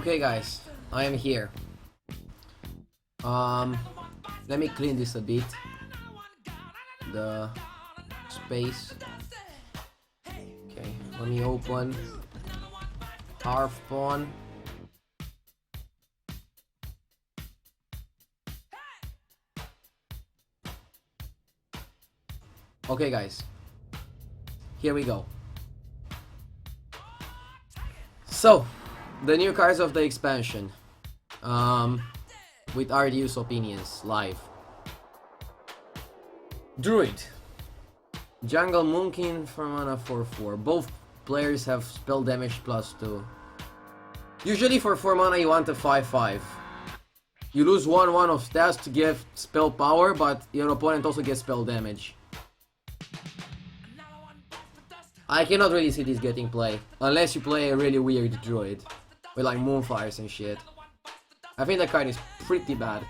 Okay guys, I am here. Let me clean this a bit. The space. Okay, let me open Hearthstone. Okay guys, here we go. So, the new cards of the expansion. With Radu's opinions, live. Druid. Jungle Moonkin for mana 4/4. Both players have spell damage +2. Usually for 4 mana you want a 5/5. You lose 1/1 of stats to give spell power, but your opponent also gets spell damage. I cannot really see this getting play, unless you play a really weird druid with like moonfires and shit. I think the card is pretty bad.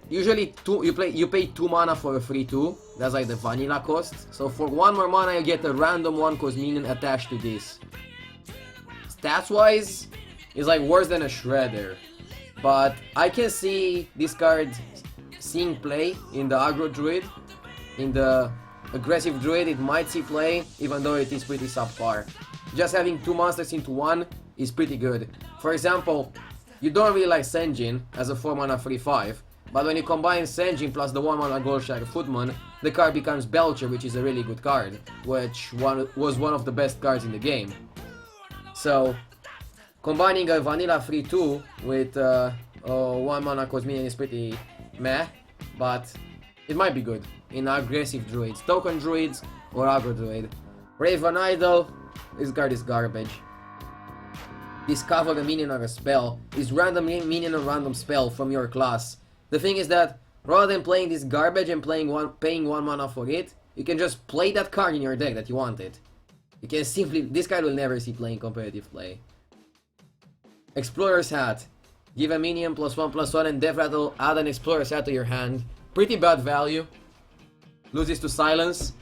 Usually you pay 2 mana for a 3/2. That's like the vanilla cost. So for 1 more mana you get a random 1-cost minion attached to this. Stats wise, it's like worse than a shredder. But I can see this card seeing play in the aggro druid. In the aggressive druid it might see play, even though it is pretty subpar. Just having 2 monsters into 1 is pretty good. For example, you don't really like Senjin as a 4 mana 3/5, but when you combine Senjin plus the 1 mana Goldshire Footman, the card becomes Belcher, which is a really good card, which was one of the best cards in the game. So, combining a vanilla 3/2 with 1 mana cost minion is pretty meh, but it might be good in aggressive druids, token druids, or aggro druid. Raven Idol, this card is garbage. Discover a minion or a spell is random minion or random spell from your class. The thing is that rather than playing this garbage and paying 1 mana for it, you can just play that card in your deck that you wanted. You can simply, this card will never see play in competitive play. Explorer's Hat. Give a minion +1/+1 and Death Rattle, add an Explorer's Hat to your hand. Pretty bad value. Loses to silence.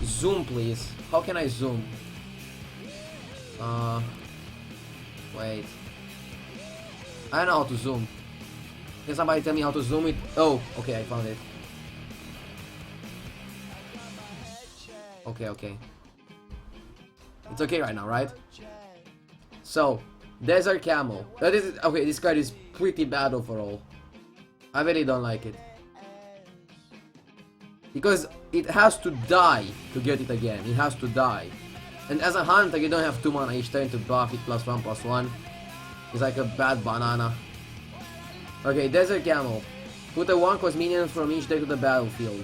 Zoom please. How can I zoom? Wait. I don't know how to zoom. Can somebody tell me how to zoom it? Oh, okay, I found it. Okay. It's okay right now, right? So, Desert Camel. Okay, this card is pretty bad overall. I really don't like it. Because it has to die to get it again. It has to die. And as a hunter, you don't have 2 mana each turn to buff it +1/+1. It's like a bad banana. Okay, Desert Camel. Put a 1-cost minion from each deck to the battlefield.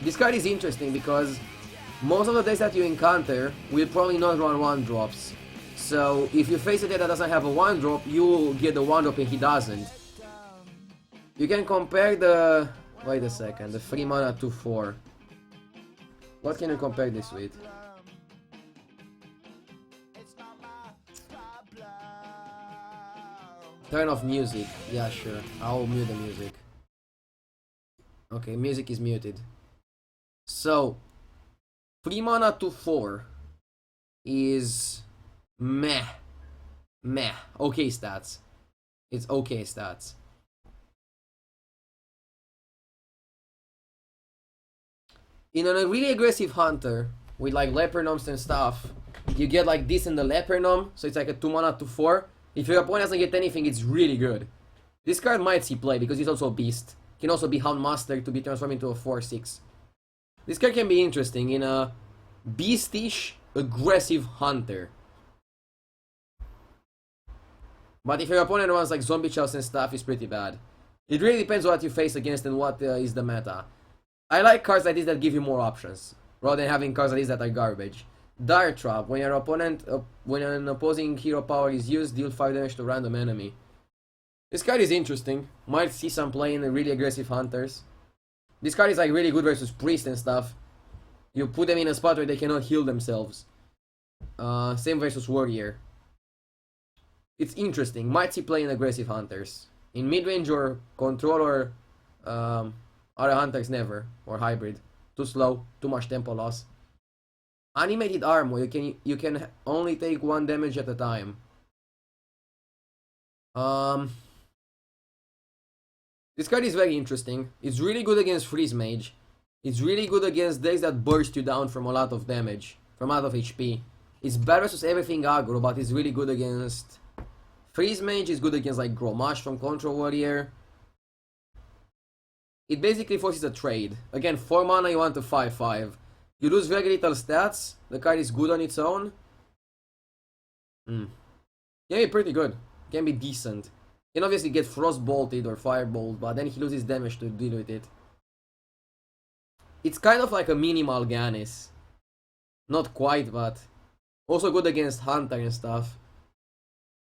This card is interesting because most of the decks that you encounter will probably not run 1-drops. So if you face a deck that doesn't have a 1-drop, you will get the 1-drop and he doesn't. You can compare the... Wait a second, the 3 mana 2/4. What can you compare this with? Turn off music. Yeah, sure. I'll mute the music. Okay, music is muted. So, 3 mana 2/4 is meh. Okay stats. It's okay stats. In a really aggressive hunter, with like Leper Gnomes and stuff, you get like this in the Leper Gnome, so it's like a 2 mana 2/4. If your opponent doesn't get anything, it's really good. This card might see play because it's also a beast. Can also be Houndmaster to be transformed into a 4/6. This card can be interesting in a beastish, aggressive hunter. But if your opponent runs like Zombie Chows and stuff, it's pretty bad. It really depends what you face against and what is the meta. I like cards like this that give you more options, rather than having cards like this that are garbage. Dire Trap. When your opponent, when an opposing hero power is used, deal 5 damage to random enemy. This card is interesting. Might see some play in the really aggressive hunters. This card is like really good versus priest and stuff. You put them in a spot where they cannot heal themselves. Same versus warrior. It's interesting. Might see play in aggressive hunters. In mid-range or control or other hunters never. Or hybrid. Too slow. Too much tempo loss. Animated armor, you can only take 1 damage at a time. This card is very interesting. It's really good against Freeze Mage. It's really good against decks that burst you down from a lot of damage, from a lot of HP. It's bad versus everything aggro, but it's really good against Freeze Mage. It's good against like Gromash from Control Warrior. It basically forces a trade. Again, 4 mana you want to 5/5. You lose very little stats. The card is good on its own. Can be pretty good. Can be decent. You can obviously get Frostbolted or Firebolt, but then he loses damage to deal with it. It's kind of like a minimal Ganis. Not quite, but also good against Hunter and stuff.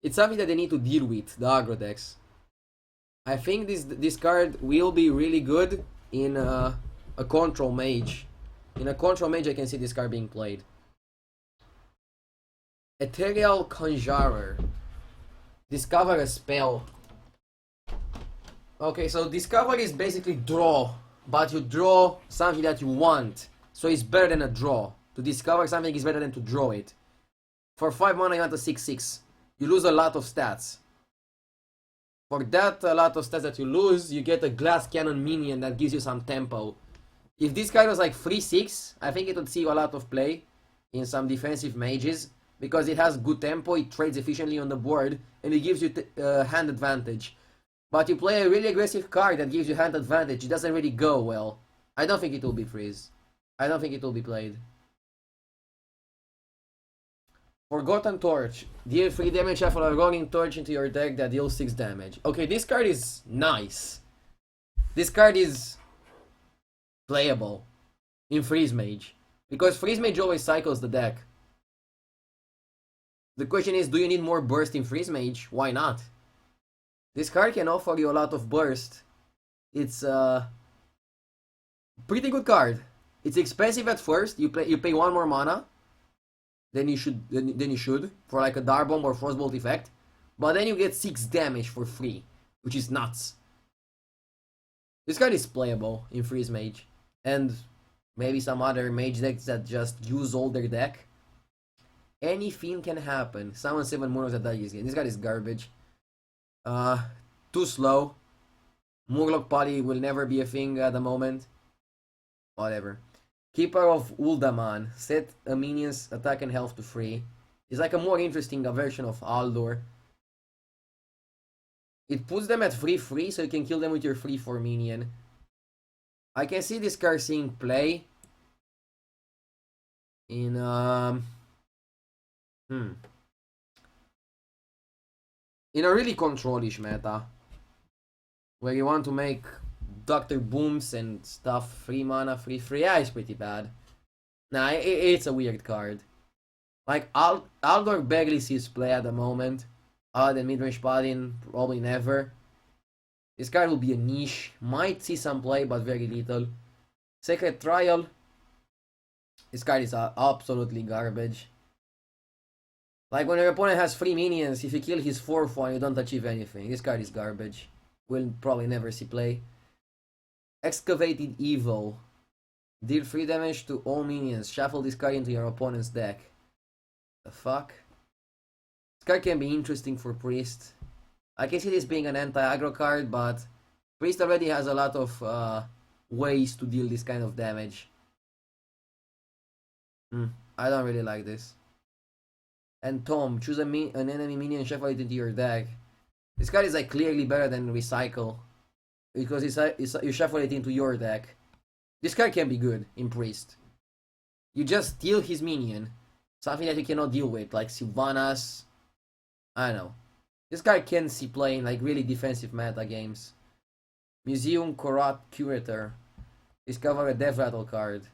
It's something that they need to deal with, the aggro decks. I think this card will be really good in a Control Mage. In a Control Mage I can see this card being played. Ethereal Conjurer. Discover a spell. Okay, so discover is basically draw, but you draw something that you want. So it's better than a draw. To discover something is better than to draw it. For 5 mana you want a 6/6. You lose a lot of stats. For that a lot of stats that you lose, you get a Glass Cannon minion that gives you some tempo. If this card was like 3/6, I think it would see a lot of play in some defensive mages. Because it has good tempo, it trades efficiently on the board, and it gives you hand advantage. But you play a really aggressive card that gives you hand advantage, it doesn't really go well. I don't think it will be freeze. I don't think it will be played. Forgotten Torch. Deal 3 damage after a Roaring Torch into your deck that deals 6 damage. Okay, this card is nice. This card is playable in Freeze Mage. Because Freeze Mage always cycles the deck. The question is, do you need more burst in Freeze Mage? Why not? This card can offer you a lot of burst. It's a pretty good card. It's expensive at first. You pay 1 more mana than you should for like a Darbomb or Frostbolt effect, but then you get 6 damage for free, which is nuts. This card is playable in Freeze Mage, and maybe some other mage decks that just use all their deck. Anything can happen. Summon 7 Mooners at that game. This guy is garbage. Too slow. Murloc Poly will never be a thing at the moment. Whatever. Keeper of Uldaman. Set a minion's attack and health to 3. It's like a more interesting version of Aldor. It puts them at 3/3, so you can kill them with your 3/4 minion. I can see this card seeing play in in a really control-ish meta, where you want to make Dr. Booms and stuff 3 mana, 3/3. Yeah, it's pretty bad. Nah, it's a weird card. Like, Aldor barely sees play at the moment. Other than Midrange Paladin, probably never. This card will be a niche. Might see some play, but very little. Sacred Trial. This card is absolutely garbage. Like, when your opponent has 3 minions, if you kill his 4th one, you don't achieve anything. This card is garbage. Will probably never see play. Excavated Evil. Deal 3 damage to all minions. Shuffle this card into your opponent's deck. The fuck? This card can be interesting for Priest. I can see this being an anti-aggro card, but Priest already has a lot of ways to deal this kind of damage. I don't really like this. And Tom, choose an enemy minion and shuffle it into your deck. This card is like clearly better than Recycle, because you shuffle it into your deck. This card can be good in Priest. You just steal his minion, something that you cannot deal with, like Sylvanas. I don't know. This card can see play in like really defensive meta games. Museum Corrupt Curator. Discover a Death Rattle card.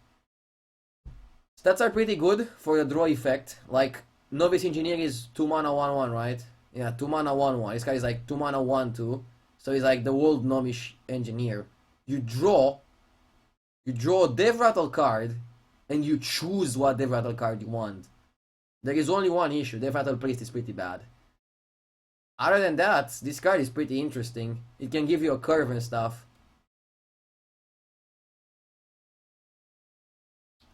Stats are pretty good for the draw effect. Like, Novice Engineer is 2 mana 1/1, right? Yeah, 2 mana 1/1. This guy is like 2 mana 1/2. So he's like the old Novice Engineer. You draw a Death Rattle card, and you choose what Death Rattle card you want. There is only one issue. Death Rattle Priest is pretty bad. Other than that, this card is pretty interesting. It can give you a curve and stuff.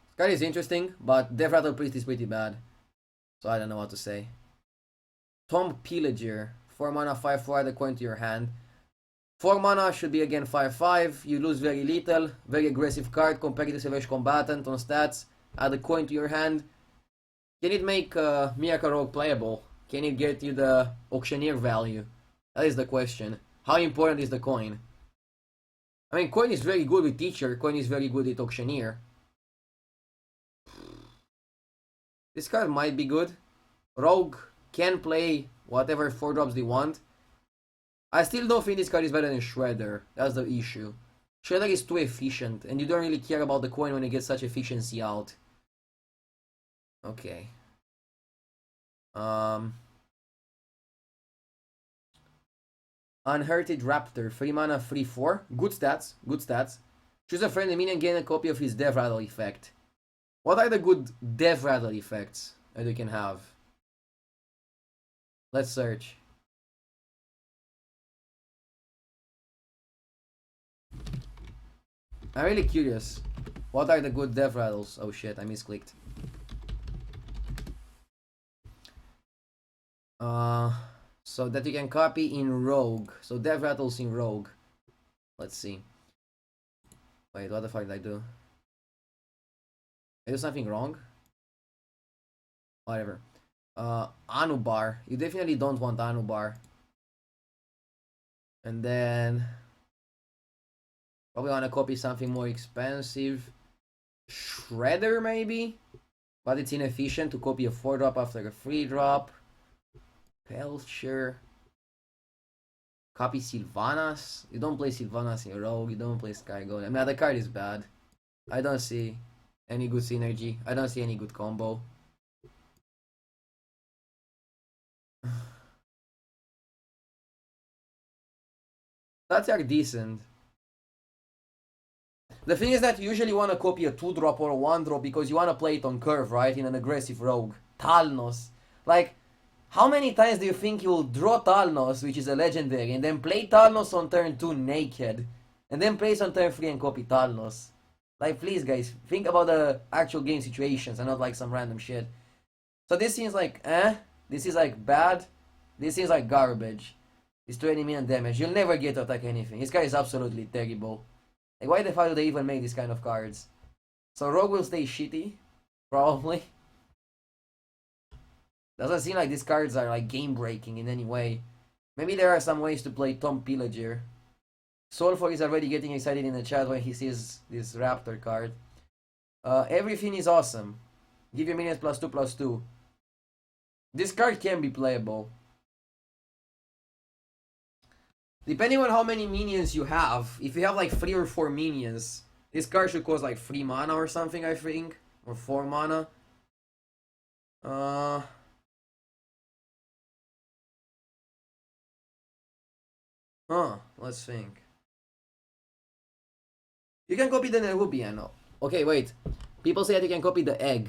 This Card is interesting, but Death Rattle Priest is pretty bad. So I don't know what to say. Tomb Pillager. 4 mana, 5/4, add a coin to your hand. 4 mana should be again 5/5. You lose very little. Very aggressive card compared to Savage Combatant on stats. Add a coin to your hand. Can it make Miracle Rogue playable? Can it get you the Auctioneer value? That is the question. How important is the coin? I mean, coin is very good with Teacher. Coin is very good with Auctioneer. This card might be good. Rogue can play whatever 4-drops they want. I still don't think this card is better than Shredder. That's the issue. Shredder is too efficient, and you don't really care about the coin when you get such efficiency out. Okay. Unhurted Raptor, 3 mana, 3/4. Good stats, good stats. Choose a friendly minion, gain a copy of his Death Rattle effect. What are the good Death Rattle effects that you can have? Let's search. I'm really curious. What are the good Death Rattles? Oh shit, I misclicked. So that you can copy in Rogue. So Death Rattles in Rogue. Let's see. Wait, what the fuck did I do? I do something wrong? Whatever. Anubar. You definitely don't want Anubar. And then probably want to copy something more expensive. Shredder maybe? But it's inefficient to copy a 4-drop after a 3-drop. Pelcher. Copy Sylvanas. You don't play Sylvanas in Rogue. You don't play Sky Golem. I mean, the card is bad. I don't see any good synergy. I don't see any good combo. That's like decent. The thing is that you usually want to copy a 2-drop or a 1-drop because you want to play it on curve, right? In an aggressive Rogue. Talnos. Like, how many times do you think you'll draw Talnos, which is a legendary, and then play Talnos on turn 2 naked, and then place on turn 3 and copy Talnos? Like, please, guys, think about the actual game situations and not like some random shit. So this seems like, this is like bad. This seems like garbage. It's 20 million damage. You'll never get to attack anything. This guy is absolutely terrible. Like, why the fuck do they even make these kind of cards? So Rogue will stay shitty, probably. Doesn't seem like these cards are like game breaking in any way. Maybe there are some ways to play Tomb Pillager. Soulfor is already getting excited in the chat when he sees this Raptor card. Everything is awesome. Give your minions +2/+2. This card can be playable. Depending on how many minions you have, if you have like 3 or 4 minions, this card should cost like 3 mana or something, I think. Or 4 mana. Let's think. You can copy the Nerubian. Okay, wait. People say that you can copy the egg.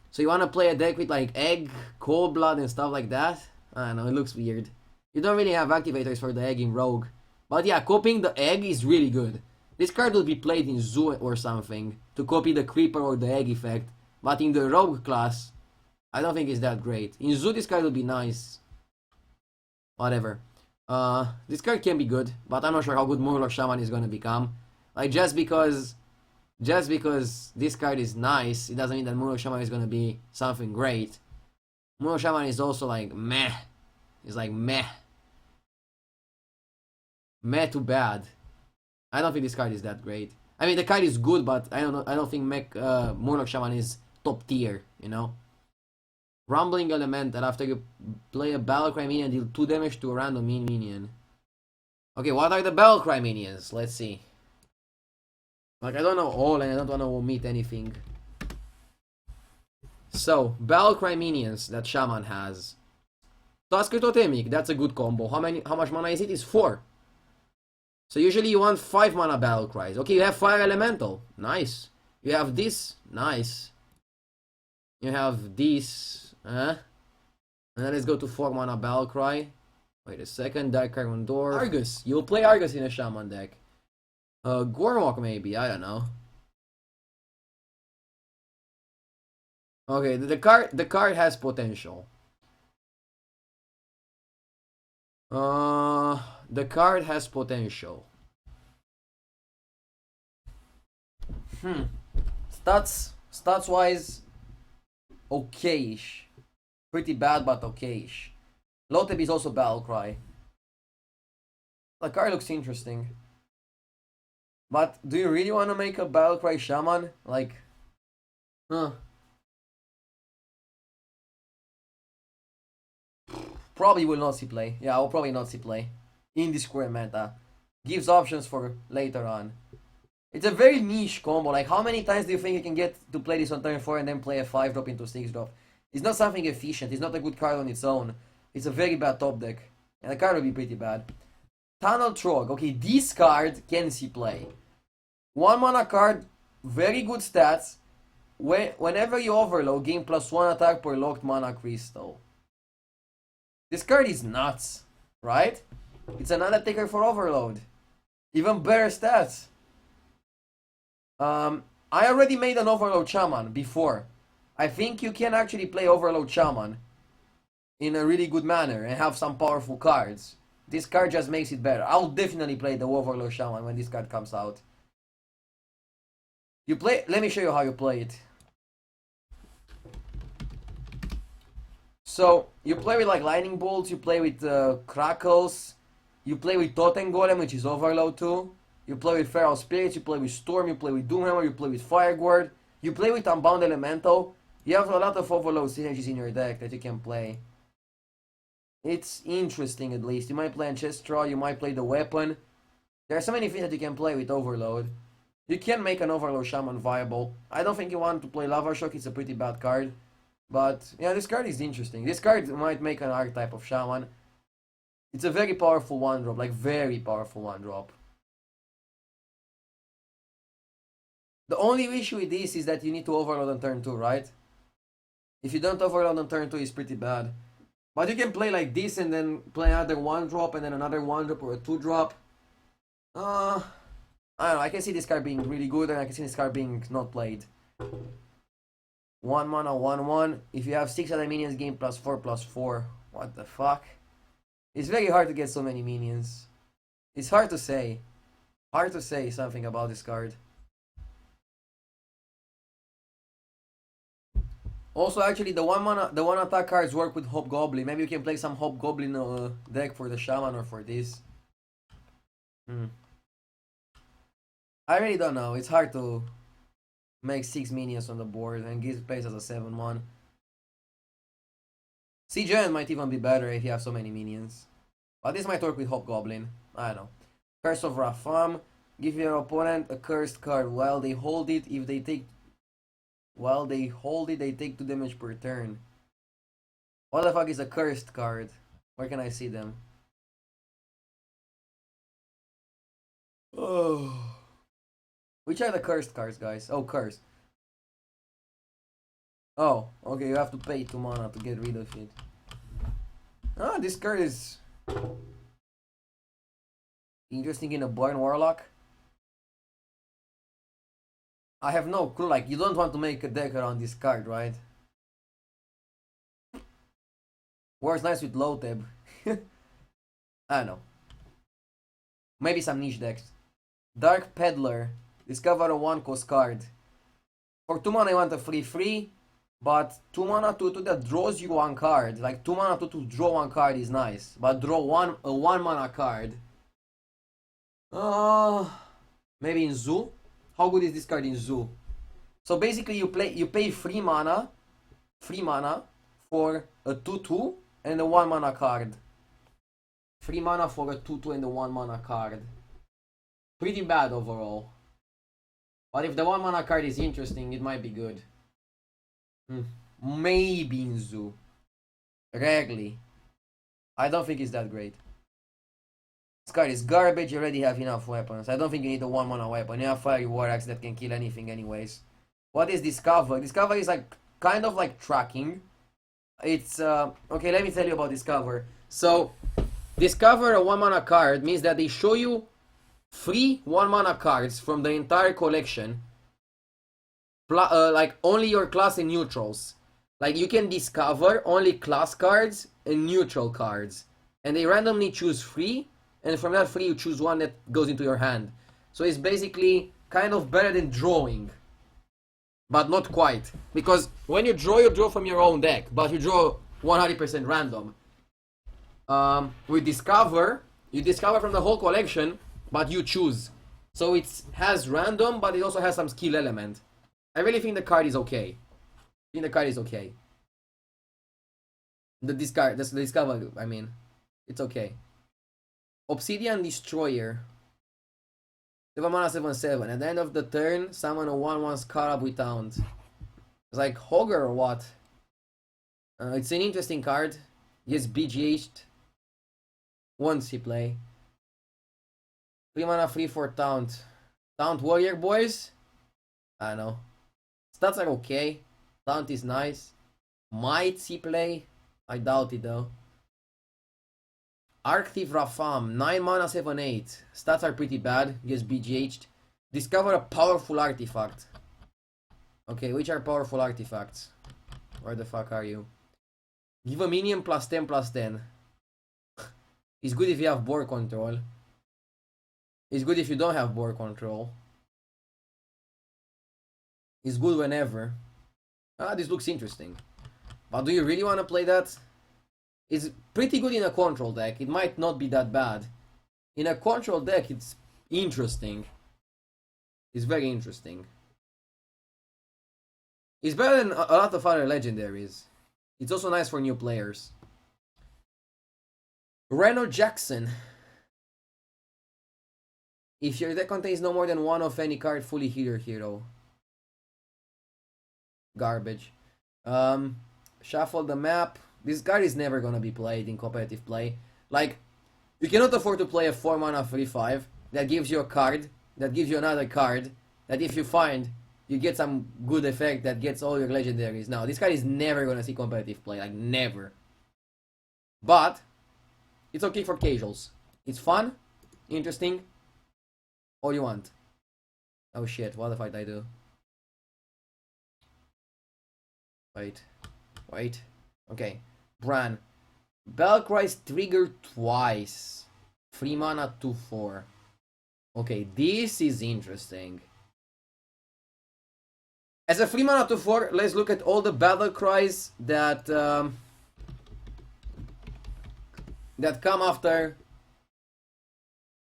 So you want to play a deck with like egg, cold blood, and stuff like that? I don't know, it looks weird. You don't really have activators for the egg in Rogue. But yeah, copying the egg is really good. This card will be played in Zoo or something to copy the Creeper or the egg effect. But in the Rogue class, I don't think it's that great. In Zoo, this card will be nice. Whatever. This card can be good, but I'm not sure how good Murloc Shaman is gonna become. Like, just because this card is nice, it doesn't mean that Murloc Shaman is gonna be something great. Murloc Shaman is also like meh. It's like meh. Meh to bad. I don't think this card is that great. I mean, the card is good, but I don't think Murloc Shaman is top tier, you know? Rumbling Elemental, after you play a Battlecry minion, deal 2 damage to a random minion. Okay, what are the Battlecry minions? Let's see. Like, I don't know all, and I don't want to omit anything. So, Battlecry minions that Shaman has. Tusker Totemic, that's a good combo. How much mana is it? It's 4. So usually you want 5 mana Battlecries. Okay, you have Fire Elemental. Nice. You have this. Nice. You have this. And then let's go to 4 mana Battlecry. Wait a second. Dark Carbon Door. Argus. You'll play Argus in a Shaman deck. Gormok maybe. I don't know. Okay, the card has potential. The card has potential. Stats wise, okayish. Pretty bad, but okayish. Loteb is also Battle Cry. The card looks interesting. But do you really want to make a Battle Cry Shaman? Like, huh. Probably will not see play. Yeah, I will probably not see play. In this current meta. Gives options for later on. It's a very niche combo. Like, how many times do you think you can get to play this on turn 4 and then play a 5 drop into 6 drop? It's not something efficient. It's not a good card on its own. It's a very bad top deck. And the card will be pretty bad. Tunnel Trog. Okay, this card can see play. 1 mana card, very good stats. Whenever you overload, gain +1 attack per locked mana crystal. This card is nuts, right? It's an Undertaker for overload. Even better stats. I already made an Overload Shaman before. I think you can actually play Overload Shaman in a really good manner and have some powerful cards. This card just makes it better. I'll definitely play the Overload Shaman when this card comes out. Let me show you how you play it. So, you play with like Lightning Bolts, you play with Crackles, you play with Totem Golem, which is Overload too. You play with Feral Spirits, you play with Storm, you play with Doomhammer, you play with Fire Guard, you play with Unbound Elemental. You have a lot of Overload synergies in your deck that you can play. It's interesting at least. You might play Ancestral, you might play the Weapon. There are so many things that you can play with Overload. You can make an Overload Shaman viable. I don't think you want to play Lava Shock, it's a pretty bad card. But, yeah, this card is interesting. This card might make an archetype of Shaman. It's a very powerful 1-drop, like very powerful 1-drop. The only issue with this is that you need to overload on turn 2, right? If you don't overload on turn 2, it's pretty bad. But you can play like this and then play another 1-drop and then another 1-drop or a 2-drop. I don't know, I can see this card being really good and I can see this card being not played. 1 mana, 1/1. If you have 6 other minions, gain +4/+4. What the fuck? It's very hard to get so many minions. It's hard to say. Hard to say something about this card. Also, actually, the 1 attack cards work with Hobgoblin. Maybe you can play some Hobgoblin deck for the Shaman or for this. I really don't know. It's hard to make 6 minions on the board and give place as a 7/1. CGN might even be better if you have so many minions. But this might work with Hobgoblin. I don't know. Curse of Rafam. Give your opponent a cursed card while they hold it. If they take... While they hold it, they take 2 damage per turn. What the fuck is a cursed card? Where can I see them? Oh. Which are the cursed cards, guys? Oh, cursed. Oh, okay, you have to pay 2 mana to get rid of it. Ah, this card is interesting in a Born Warlock. I have no clue, like, you don't want to make a deck around this card, right? Works nice with Loteb. I don't know. Maybe some niche decks. Dark Peddler. Discover a 1-cost card. For 2 mana you want a 3/3, but 2 mana 2/2 that draws you 1 card. Like 2 mana 2 to draw 1 card is nice, but draw a 1 mana card. Maybe in Zoo. How good is this card in Zoo? So basically you pay 3 mana for a 2/2 and a 1 mana card. 3 mana for a 2/2 and a 1 mana card. Pretty bad overall. But if the 1 mana card is interesting, it might be good. Maybe in Zoo. Rarely. I don't think it's that great. This card is garbage, you already have enough weapons. I don't think you need a 1 mana weapon. You have Fiery War Axe that can kill anything anyways. What is Discover? Discover is like kind of like tracking. It's okay, let me tell you about Discover. So Discover a 1 mana card means that they show you 3 1 mana cards from the entire collection. Like only your class and neutrals. Like, you can discover only class cards and neutral cards. And they randomly choose 3, and from that 3 you choose one that goes into your hand. So it's basically kind of better than drawing. But not quite. Because when you draw from your own deck, but you draw 100% random. With Discover, you discover from the whole collection, but you choose. So it has random, but it also has some skill element. I really think the card is okay. I think the card is okay. The Discover, I mean. It's okay. Obsidian Destroyer. 7 mana 7/7. At the end of the turn, summon a 1/1 Scarab with Taunt. It's like Hogger or what? It's an interesting card. Gets BGH'd once he play. 3 mana 3/4 Taunt. Taunt Warrior boys? I don't know. Stats are okay. Taunt is nice. Might he play? I doubt it though. Arcthief Rafam, 9 mana 7/8. Stats are pretty bad. Gets BGH'd. Discover a powerful artifact. Okay, which are powerful artifacts? Where the fuck are you? Give a minion +10/+10. It's good if you have board control. It's good if you don't have board control. It's good whenever. This looks interesting. But do you really want to play that? It's pretty good in a control deck. It might not be that bad. In a control deck, it's interesting. It's very interesting. It's better than a lot of other legendaries. It's also nice for new players. Reno Jackson. If your deck contains no more than one of any card, fully healer hero. Garbage. Shuffle the map. This card is never gonna be played in competitive play. Like, you cannot afford to play a 4 mana 3/5 that gives you a card, that gives you another card, that if you find, you get some good effect that gets all your legendaries. Now, this card is never gonna see competitive play, like never. But, it's okay for casuals. It's fun, interesting. All you want. Oh shit, what if I do? Wait. Okay. Bran. Bellcry's triggered twice. 3 mana 2/4. Okay, this is interesting. As a 3 mana 2/4, let's look at all the battle cries that that come after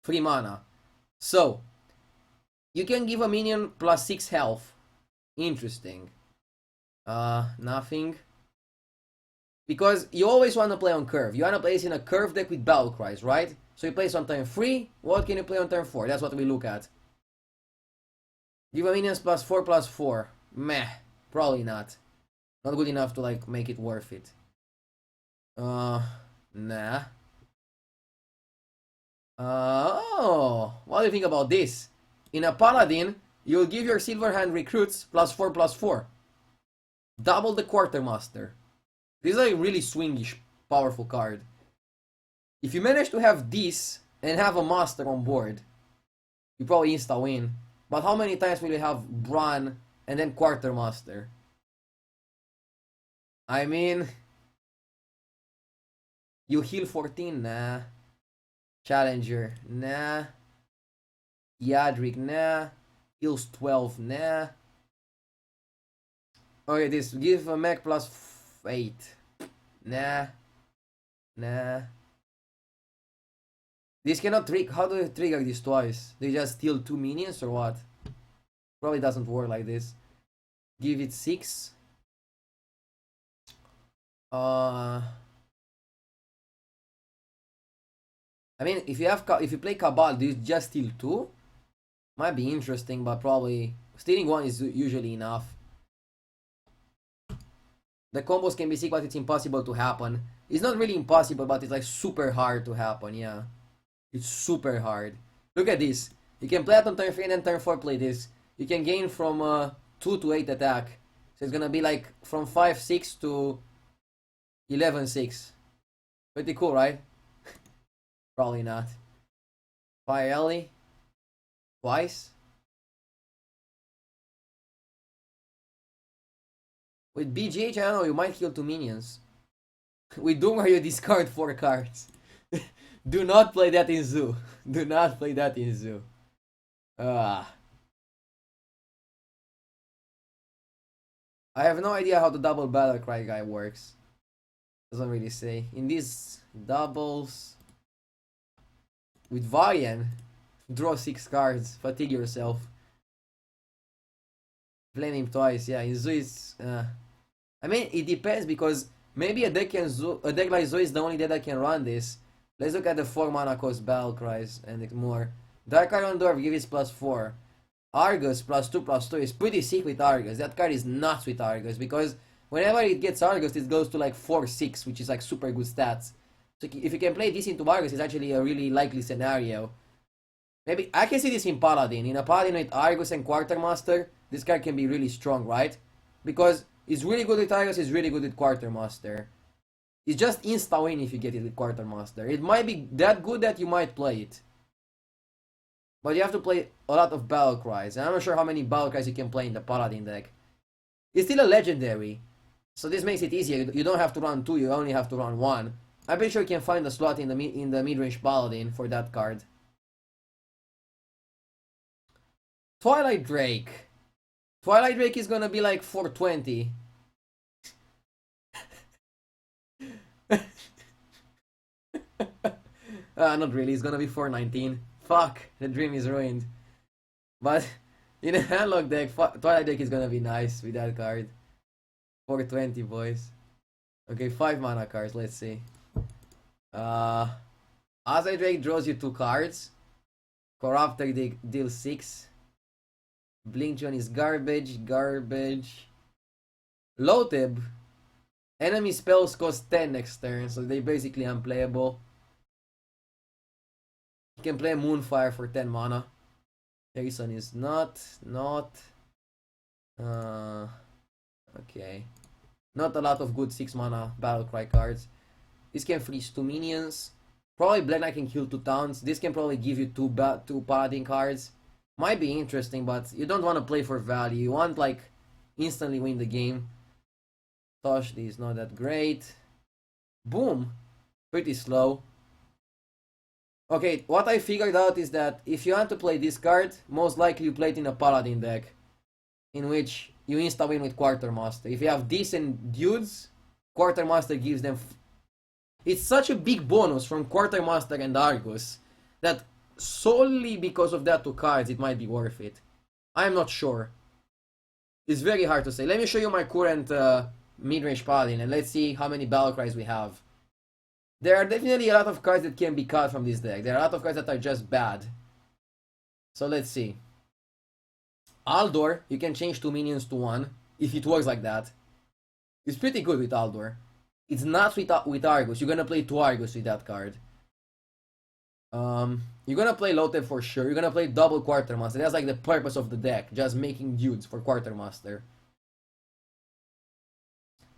3 mana. So, you can give a minion +6 health. Interesting. Nothing. Because you always want to play on curve. You want to play this in a curve deck with battle cries, right? So you play this on turn 3. What can you play on turn 4? That's what we look at. Give a minions +4/+4. Meh. Probably not. Not good enough to like make it worth it. Nah. What do you think about this? In a paladin, you'll give your silver hand recruits +4/+4. Double the quartermaster. This is a really swingish, powerful card. If you manage to have this and have a master on board, you probably insta win. But how many times will you have Bran and then quartermaster? I mean, you heal 14, nah. Challenger, nah. Yadric, nah. Heals 12, nah. Okay, this give a mech +8. Nah. This cannot trigger. How do you trigger this twice? Do you just steal 2 minions or what? Probably doesn't work like this. Give it 6. I mean, if you play Cabal, do you just steal 2? Might be interesting, but probably stealing 1 is usually enough. The combos can be sick, but it's impossible to happen. It's not really impossible, but it's like super hard to happen, yeah. It's super hard. Look at this. You can play it on turn 3 and then turn 4 play this. You can gain from 2 to 8 attack. So it's gonna be like from 5/6 to 11/6. Pretty cool, right? Probably not. Fire Ellie. Twice. With BGH, I don't know, you might kill 2 minions. With Doomer, you discard 4 cards. Do not play that in Zoo. Do not play that in Zoo. I have no idea how the double Battlecry guy works. Doesn't really say. In these doubles... With Varian, draw 6 cards. Fatigue yourself. Flame him twice, yeah. In Zoo is... I mean, it depends because maybe a deck like Zoo is the only deck that can run this. Let's look at the 4 mana cost Battle Cries and more. Dark Iron Dwarf gives +4. Argus +2/+2 is pretty sick with Argus. That card is nuts with Argus because whenever it gets Argus, it goes to like 4/6, which is like super good stats. So if you can play this into Argus, it's actually a really likely scenario. Maybe I can see this in Paladin. In a Paladin with Argus and Quartermaster, this card can be really strong, right? Because it's really good with Argus, it's really good with Quartermaster. It's just insta-win if you get it with Quartermaster. It might be that good that you might play it. But you have to play a lot of Battle Cries. And I'm not sure how many Battle Cries you can play in the Paladin deck. It's still a legendary. So this makes it easier. You don't have to run 2, you only have to run 1. I'm pretty sure you can find a slot in the mid-range Paladin for that card. Twilight Drake. Twilight Drake is gonna be like 420. Not really, it's gonna be 419. Fuck, the dream is ruined. But in a handlock deck, Twilight Drake is gonna be nice with that card. 420, boys. Okay, 5 mana cards, let's see. Azai Drake draws you 2 cards. Corruptor deals 6. Blinkjon is garbage. Loteb. Enemy spells cost 10 next turn, so they're basically unplayable. You can play Moonfire for 10 mana. Harrison is not. Okay. Not a lot of good 6 mana Battlecry cards. This can freeze 2 minions. Probably Black Knight can kill 2 towns. This can probably give you 2 Paladin cards. Might be interesting, but you don't want to play for value. You want, like, instantly win the game. Toshli is not that great. Boom! Pretty slow. Okay, what I figured out is that if you want to play this card, most likely you play it in a Paladin deck. In which you insta-win with Quartermaster. If you have decent dudes, Quartermaster gives them... It's such a big bonus from Quartermaster and Argus that solely because of that 2 cards it might be worth it. I'm not sure. It's very hard to say. Let me show you my current mid-range Paladin and let's see how many Battle Cries we have. There are definitely a lot of cards that can be cut from this deck. There are a lot of cards that are just bad. So let's see. Aldor, you can change 2 minions to 1 if it works like that. It's pretty good with Aldor. It's not with Argus. You're gonna play 2 Argus with that card. You're gonna play Loteb for sure. You're gonna play double Quartermaster. That's like the purpose of the deck. Just making dudes for Quartermaster.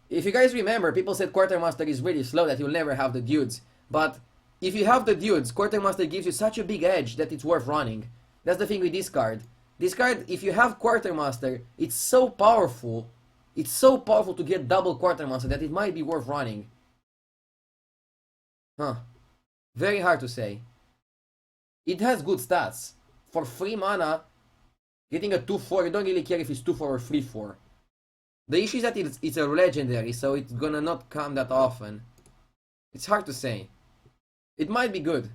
If you guys remember, people said Quartermaster is really slow, that you'll never have the dudes. But if you have the dudes, Quartermaster gives you such a big edge that it's worth running. That's the thing with this card. This card, if you have Quartermaster, it's so powerful. It's so powerful to get double Quartermaster that it might be worth running. Huh. Very hard to say. It has good stats. For 3 mana, getting a 2/4, you don't really care if it's 2/4 or 3/4. The issue is that it's a legendary, so it's gonna not come that often. It's hard to say. It might be good.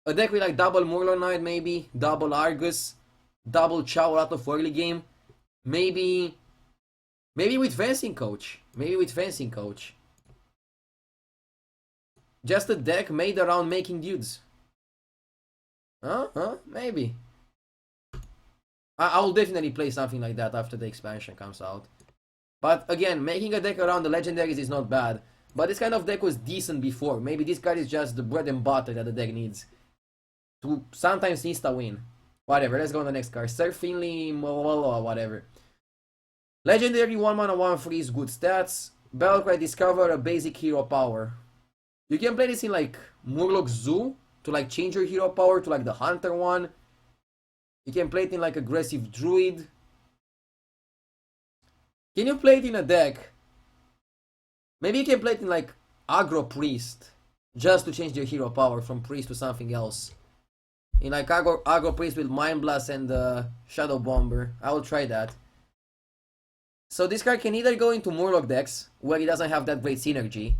A deck with like double Murloc Knight maybe, double Argus, double Chow out of early game. Maybe with Fencing Coach. Just a deck made around making dudes. Maybe. I will definitely play something like that after the expansion comes out. But again, making a deck around the legendaries is not bad. But this kind of deck was decent before. Maybe this card is just the bread and butter that the deck needs to sometimes insta-win. Whatever, let's go on the next card. Sir Finley, whatever. Legendary 1 mana 1/3 is good stats. Battlecry, discover a basic hero power. You can play this in like Murloc Zoo to like change your hero power to like the Hunter one. You can play it in like aggressive Druid. Can you play it in a deck? Maybe you can play it in like aggro priest, just to change your hero power from priest to something else. In like aggro priest with mind blast and shadow bomber. I will try that. So this card can either go into Murloc decks, where it doesn't have that great synergy.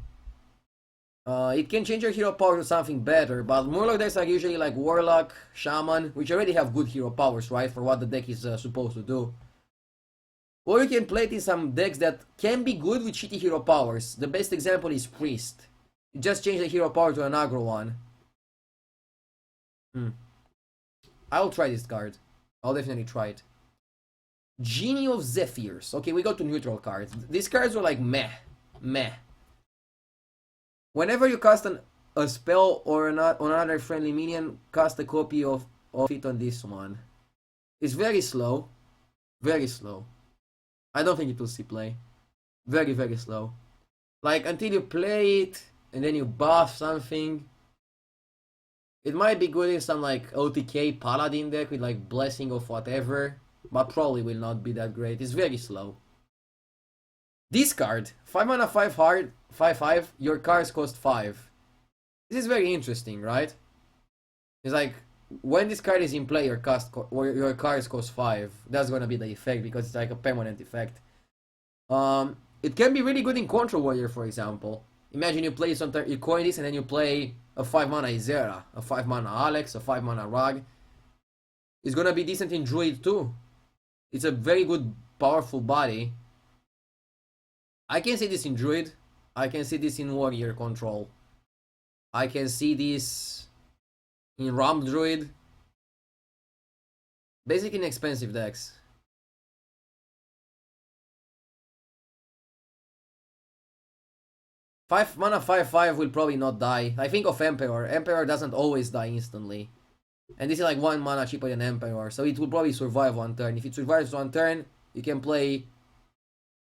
It can change your hero power to something better, but Murloc decks are usually like Warlock, Shaman, which already have good hero powers, right, for what the deck is supposed to do. Or you can play it in some decks that can be good with shitty hero powers. The best example is Priest. You just change the hero power to an aggro one. I'll try this card. I'll definitely try it. Genie of Zephyrs. Okay, we go to neutral cards. These cards are like meh. Meh. Whenever you cast a spell or on another friendly minion, cast a copy of it on this one. It's very slow. Very slow. I don't think it will see play. Very, very slow. Like, until you play it, and then you buff something. It might be good in some, like, OTK Paladin deck with, like, Blessing of whatever. But probably will not be that great. It's very slow. This card, 5 mana, 5 hard, 5/5, your cards cost 5. This is very interesting, right? It's like, when this card is in play, your cards cost 5. That's gonna be the effect, because it's like a permanent effect. It can be really good in Control Warrior, for example. Imagine you play something, you coin this, and then you play a 5 mana Izera, a 5 mana Alex, a 5 mana Rag. It's gonna be decent in Druid too. It's a very good, powerful body. I can see this in Druid. I can see this in Warrior Control. I can see this in Ramp Druid. Basic inexpensive decks. Five mana 5/5 will probably not die. I think of Emperor. Emperor doesn't always die instantly. And this is like 1 mana cheaper than Emperor, so it will probably survive 1 turn. If it survives 1 turn, you can play...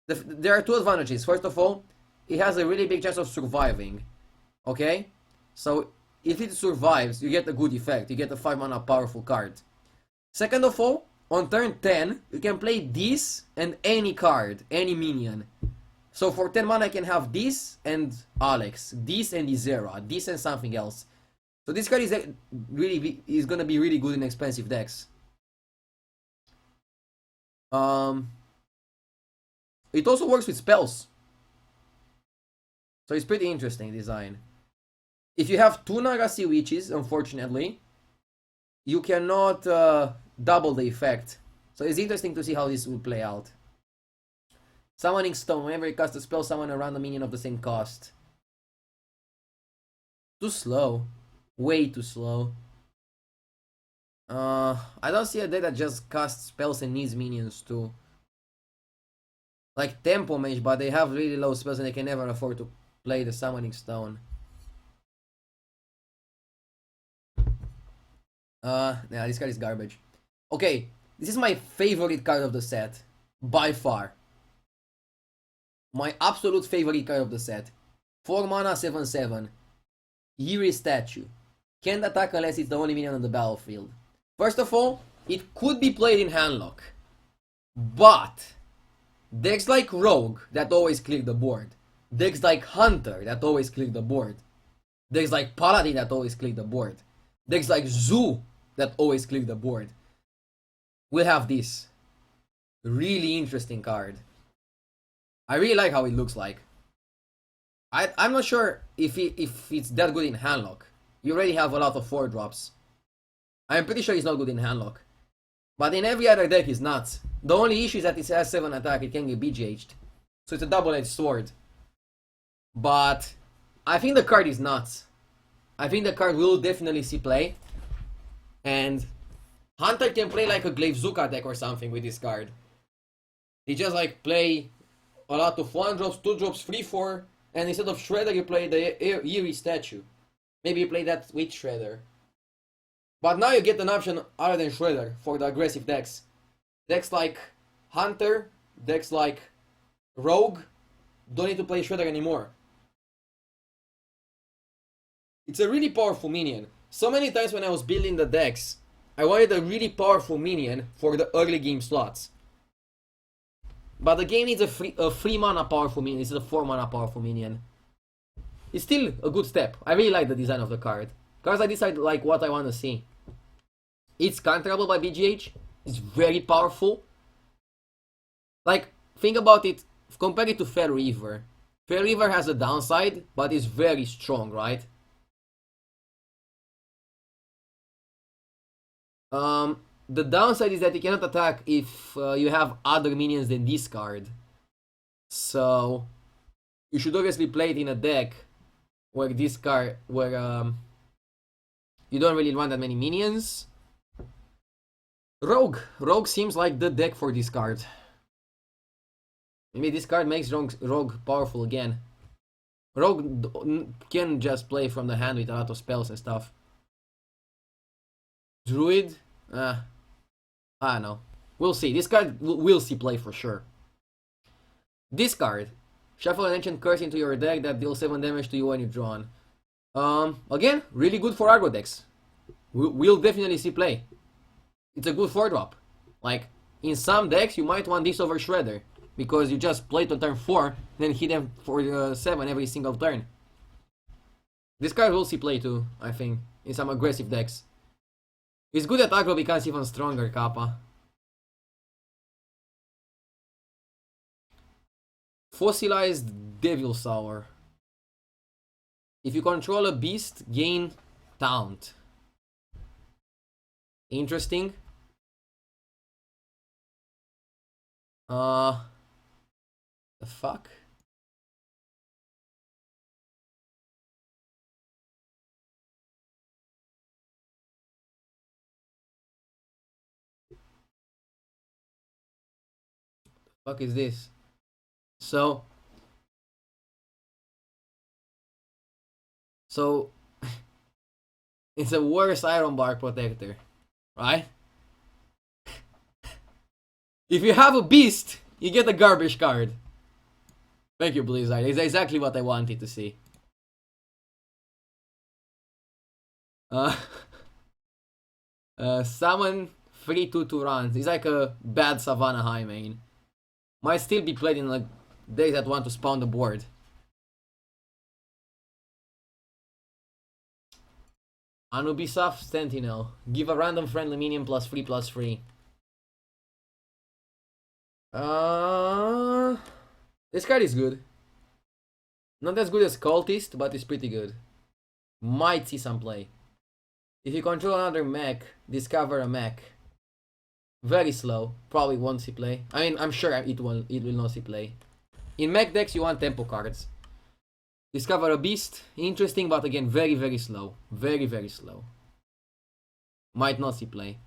There are 2 advantages. First of all, it has a really big chance of surviving. Okay? So, if it survives, you get a good effect. You get a 5 mana powerful card. Second of all, on turn 10, you can play this and any card, any minion. So for 10 mana, I can have this and Alex, this and Izera, this and something else. So this card is gonna be really good in expensive decks. It also works with spells. So it's pretty interesting design. If you have 2 Nagasi Witches, unfortunately, you cannot double the effect. So it's interesting to see how this will play out. Summoning Stone. Whenever you cast a spell, summon a random minion of the same cost. Too slow. Way too slow. I don't see a deck that just casts spells and needs minions too. Like Tempo Mage, but they have really low spells and they can never afford to play the Summoning Stone. Yeah, this card is garbage. Okay, this is my favorite card of the set. By far. My absolute favorite card of the set. 4 mana, 7/7. Eerie Statue. Can't attack unless it's the only minion on the battlefield. First of all, it could be played in Handlock. But decks like Rogue that always clear the board. Decks like Hunter that always clear the board. Decks like Paladin that always clear the board. Decks like Zoo that always clear the board. We'll have this really interesting card. I really like how it looks like. I'm not sure if it's that good in Handlock. You already have a lot of 4-drops. I'm pretty sure it's not good in Handlock. But in every other deck it's nuts. The only issue is that it has 7 attack, it can get BGH'd. So it's a double-edged sword. But I think the card is nuts. I think the card will definitely see play. And Hunter can play like a Glaivezuka deck or something with this card. He just like play a lot of 1-drops, 2-drops, 3/4, and instead of Shredder you play the Eerie Statue. Maybe you play that with Shredder. But now you get an option other than Shredder for the aggressive decks. Decks like Hunter, decks like Rogue, don't need to play Shredder anymore. It's a really powerful minion. So many times when I was building the decks, I wanted a really powerful minion for the early game slots. But the game needs a 3 mana powerful minion instead of 4 mana powerful minion. It's still a good step. I really like the design of the card. Because I decide like what I want to see. It's counterable by BGH. It's very powerful. Like, think about it. Compare it to Fair Reaver. Fair Reaver has a downside, but it's very strong, right? The downside is that you cannot attack if you have other minions than this card. So you should obviously play it in a deck where this card, where you don't really want that many minions. Rogue seems like the deck for this card. Maybe this card makes Rogue powerful again. Rogue can just play from the hand with a lot of spells and stuff. Druid? I don't know. We'll see. This card will see play for sure. This card. Shuffle an Ancient Curse into your deck that deals 7 damage to you when you draw on. Again, really good for aggro decks. We'll definitely see play. It's a good 4-drop. Like, in some decks, you might want this over Shredder. Because you just play to turn 4, then hit them for 7 every single turn. This card will see play too, I think, in some aggressive decks. It's good that aggro becomes even stronger, Kappa. Fossilized Devil Sour. If you control a beast, gain Taunt. Interesting. The fuck? The fuck is this? So it's a worse Iron Bark Protector, right? If you have a beast, you get a garbage card. Thank you, Blizzard. It's exactly what I wanted to see. Summon 3/2/2 runs. It's like a bad Savannah High main. Might still be played in like days that want to spawn the board. Anubisoft Sentinel. Give a random friendly minion +3/+3. This card is good. Not as good as Cultist, but it's pretty good. Might see some play. If you control another mech, discover a mech. Very slow. Probably won't see play. I mean, I'm sure it will not see play. In mech decks, you want tempo cards. Discover a beast. Interesting, but again, very, very slow. Very, very slow. Might not see play.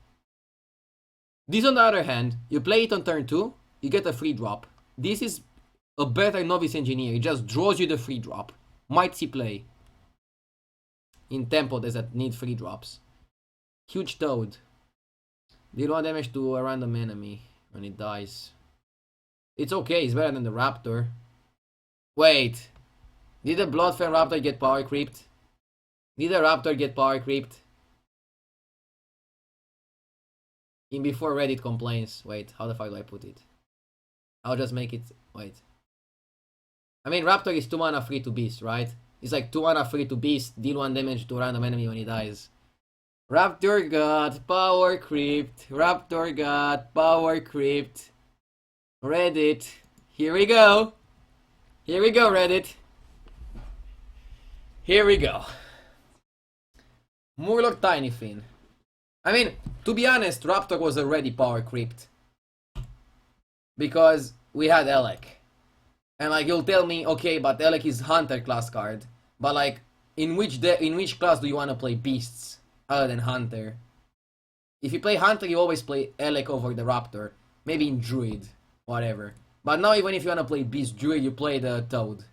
This, on the other hand, you play it on turn 2, you get a free drop. This is a better Novice Engineer. It just draws you the free drop. Might see play. In tempo decks that need free drops. Huge Toad. Deal 1 damage to a random enemy when it dies. It's okay, it's better than the Raptor. Wait. Did the Bloodfen Raptor get power creeped? Did the Raptor get power creeped? In before Reddit complains. Wait, how the fuck do I put it? I'll just make it. Wait. I mean, Raptor is 2 mana free to beast, right? It's like 2 mana free to beast, deal 1 damage to a random enemy when he dies. Raptor got power creeped. Raptor got power creeped. Reddit. Here we go. Here we go, Reddit. Here we go. Murloc Tiny Fin. I mean, to be honest, Raptor was already power creeped. Because we had Elec. And like, you'll tell me, okay, but Elec is Hunter class card. But like, in which class do you want to play beasts other than Hunter? If you play Hunter, you always play Elec over the Raptor. Maybe in Druid. Whatever. But now even if you want to play Beast Druid, you play the Toad.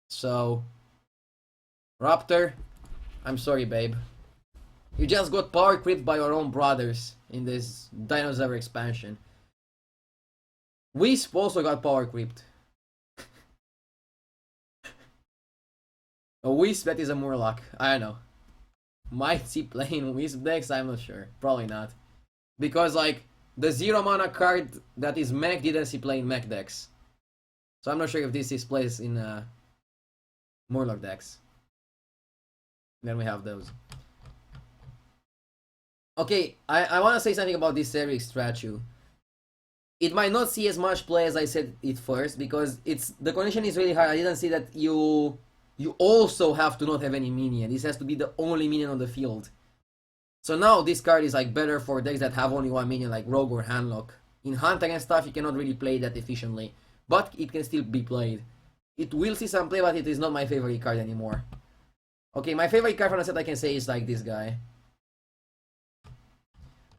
So, Raptor, I'm sorry, babe. You just got power creeped by your own brothers in this Dinosaur expansion. Wisp also got power creeped. A Wisp that is a Murloc. I don't know. Might see playing Wisp decks, I'm not sure. Probably not. Because like, the 0 mana card that is mech didn't see play in mech decks. So I'm not sure if this is placed in Murloc decks. Then we have those. Okay, I want to say something about this Eric statue. It might not see as much play as I said it first, because the condition is really hard. I didn't see that you also have to not have any minion. This has to be the only minion on the field. So now this card is like better for decks that have only one minion, like Rogue or Handlock. In Hunter and stuff, you cannot really play that efficiently, but it can still be played. It will see some play, but it is not my favorite card anymore. Okay, my favorite card from the set I can say is like this guy.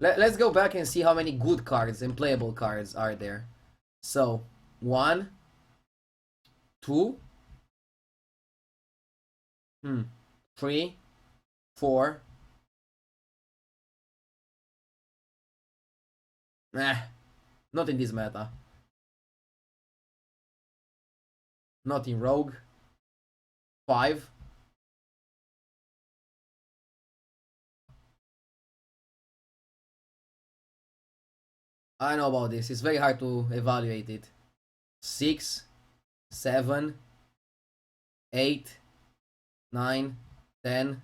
Let's go back and see how many good cards and playable cards are there. So, 1, 2, 3, 4. Not in this meta. Not in Rogue. 5. I know about this. It's very hard to evaluate it. 6, 7, 8, 9, 10.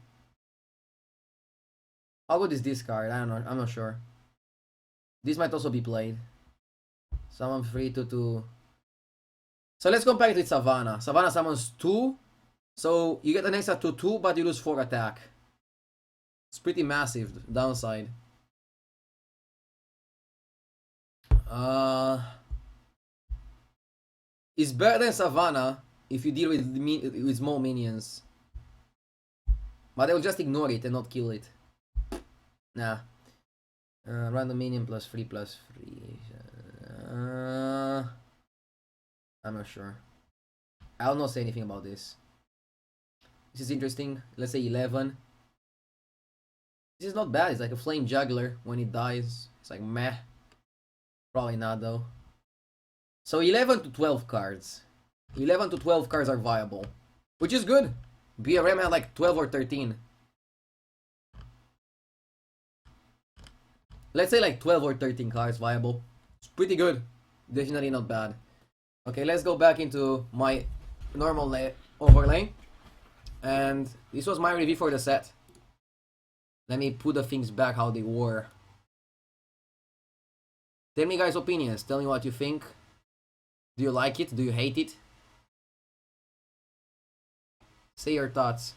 How good is this card? I don't know. I'm not sure. This might also be played. Summon 3, 2, 2. So let's compare it with Savannah. Savannah summons 2. So you get an extra 2, 2, but you lose 4 attack. It's pretty massive downside. It's better than Savannah if you deal with small minions. But I will just ignore it and not kill it. Nah. Random minion +3/+3. I'm not sure. I'll not say anything about this. This is interesting. Let's say 11. This is not bad. It's like a flame juggler when it dies. It's like meh. Probably not though. So 11 to 12 cards. 11 to 12 cards are viable, which is good. BRM had like 12 or 13. Let's say like 12 or 13 cards viable. It's pretty good. Definitely not bad. Okay, let's go back into my normal overlay. And this was my review for the set. Let me put the things back how they were. Tell me guys' opinions. Tell me what you think. Do you like it? Do you hate it? Say your thoughts.